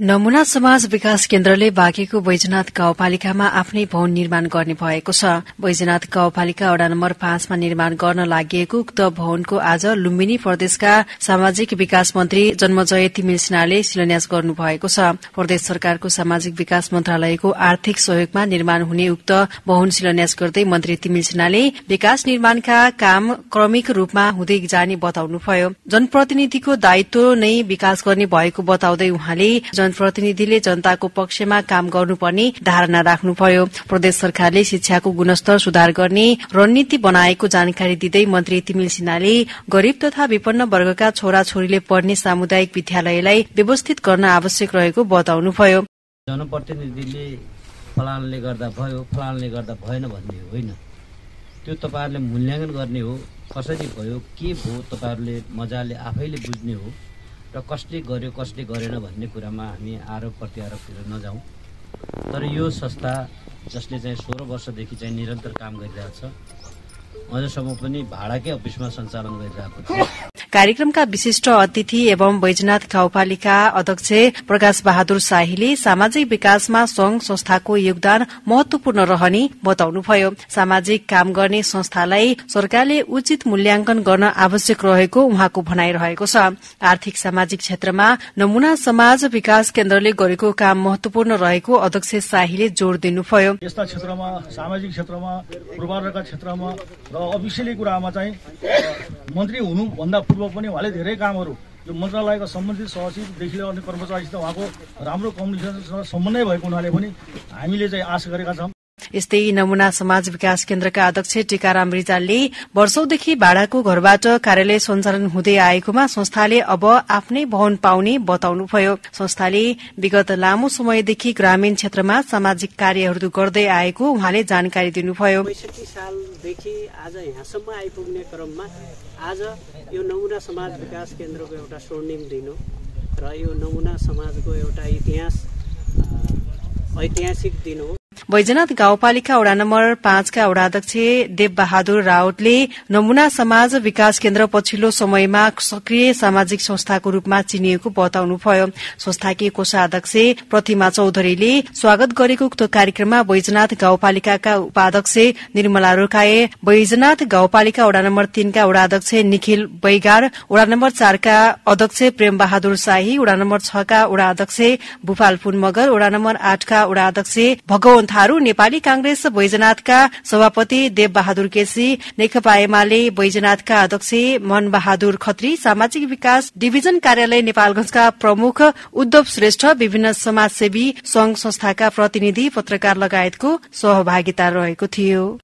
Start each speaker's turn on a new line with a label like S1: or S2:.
S1: नमूना समाज विकास केन्द्रले बाँकेको बैजनाथ गाउँपालिकामा आफ्नै भवन निर्माण गर्ने भएको छ। बैजनाथ गाउँपालिका वडा नम्बर 5 मा निर्माण गर्न लागि उक्त भवनको आज लुम्बिनी प्रदेशका सामाजिक विकास मन्त्री जन्मजय तिमिल सिन्हाले शिलान्यास गर्नु भएको छ। प्रदेश सरकारको सामाजिक विकास मन्त्रालयको आर्थिक सहयोगमा निर्माण हुने उक्त भवन शिलान्यास गर्दै मन्त्री तिमिल सिन्हाले विकास निर्माणका काम क्रमिक रूपमा हुँदै जाने बताउनुभयो। जनप्रतिनिधिको दायित्व नै विकास गर्ने भएको बताउँदै उहाँले जनप्रतिनिधिले जनताको पक्षमा काम गर्नुपर्ने धारणा राख्नुभयो। प्रदेश सरकारले शिक्षाको गुणस्तर सुधार गर्ने रणनीति बनाएको जानकारी दिँदै मन्त्री तिमिल सिन्हाले गरीब तथा विपन्न वर्गका छोराछोरीले पढ्ने सामुदायिक विद्यालयलाई व्यवस्थित गर्न आवश्यक रहेको बताउनुभयो।
S2: जनप्रतिनिधिले फलानले गर्दा भयो, फलानले गर्दा भएन भन्ने होइन, त्यो तपाईहरुले मूल्याङ्कन गर्ने हो। कसरी भयो, के भयो, तपाईहरुले मजाले आफैले बुझ्ने हो र कसले गर्यो कसले गरेन भन्ने कुरामा हामी आरोप प्रत्यारोपतिर नजाउँ। तर यो संस्था जसले चाहिँ 16 वर्षदेखि चाहिँ निरन्तर काम गरिरहेको छ, अझसम्म पनि भाडाकै अफिसमा सञ्चालन गरिरहेको छ।
S1: कार्यक्रमका विशिष्ट अतिथि एवं बैजनाथ गाउँपालिका अध्यक्ष प्रकाश बहादुर शाहीले सामाजिक विकासमा संघ संस्थाको योगदान महत्वपूर्ण रहने बताउनुभयो। सामाजिक काम गर्ने संस्थालाई सरकारले उचित मूल्याङ्कन गर्न आवश्यक रहेको उहाँको भनाइरहेको छ। आर्थिक सामाजिक क्षेत्रमा नमूना समाज विकास केन्द्रले गरेको काम महत्वपूर्ण रहेको अध्यक्ष शाहीले जोड़ दिनुभयो।
S3: यस्ता क्षेत्रमा, सामाजिक क्षेत्रमा, पूर्वाधारका क्षेत्रमा र अफिसियली कुरामा चाहिँ मन्त्री हुनुभन्दा पूर्व पनि उहाँले धेरै कामहरू जो मन्त्रालयका सम्बन्धित सचिवदेखि लिएर अन्य कर्मचारीसित उहाँको राम्रो कम्युनिकेसनसँग समन्वय भएको हुनाले पनि हामीले चाहिँ आशा गरेका छौँ।
S1: यस्तै नमूना समाज विकास केन्द्रका अध्यक्ष टीकाराम रिजालले वर्षौंदेखि भाडाको घरबाट कार्यालय सञ्चालन हुँदै आएकोमा संस्थाले अब आफ्नै भवन पाउने बताउनुभयो। संस्थाले विगत लामो समयदेखि ग्रामीण क्षेत्रमा सामाजिक कार्यहरू गर्दै आएको उहाँले जानकारी दिनुभयो।
S4: 65 सालदेखि आज यहाँसम्म आइपुग्ने क्रममा आज यो नमूना समाज विकास केन्द्रको एउटा स्वर्णिम दिन हो र यो नमूना समाजको एउटा ऐतिहासिक दिन हो।
S1: बैजनाथ गाउँपालिका वडा नम्बर 5 का वडा अध्यक्ष देव बहादुर राउतले नमूना समाज विकास केन्द्र पछिल्लो समयमा सक्रिय सामाजिक संस्थाको रूपमा चिनिएको बताउनुभयो। संस्थाकी कोषाध्यक्ष प्रतिमा चौधरीले स्वागत गरेको उक्त कार्यक्रममा बैजनाथ गाउँपालिकाका उपाध्यक्ष निर्मला रोकाए, बैजनाथ गाउँपालिका वडा नम्बर 3 का वडा अध्यक्ष निखिल बैगार, वडा नम्बर 4 का अध्यक्ष प्रेम बहादुर शाही, वडा नम्बर 6 का वडा अध्यक्ष भूपाल पुन मगर, वडा नम्बर 8 का वडा अध्यक्ष भगवन्त थारू, नेपाली कांग्रेस बैजनाथका सभापति देव बहादुर केसी, नेकपा एमाले बैजनाथका अध्यक्ष मन बहादुर खत्री, सामाजिक विकास डिभिजन कार्यालय नेपालगंजका प्रमुख उद्धव श्रेष्ठ, विभिन्न समाजसेवी संघ संस्थाका प्रतिनिधि, पत्रकार लगायतको सहभागिता रहेको थियो।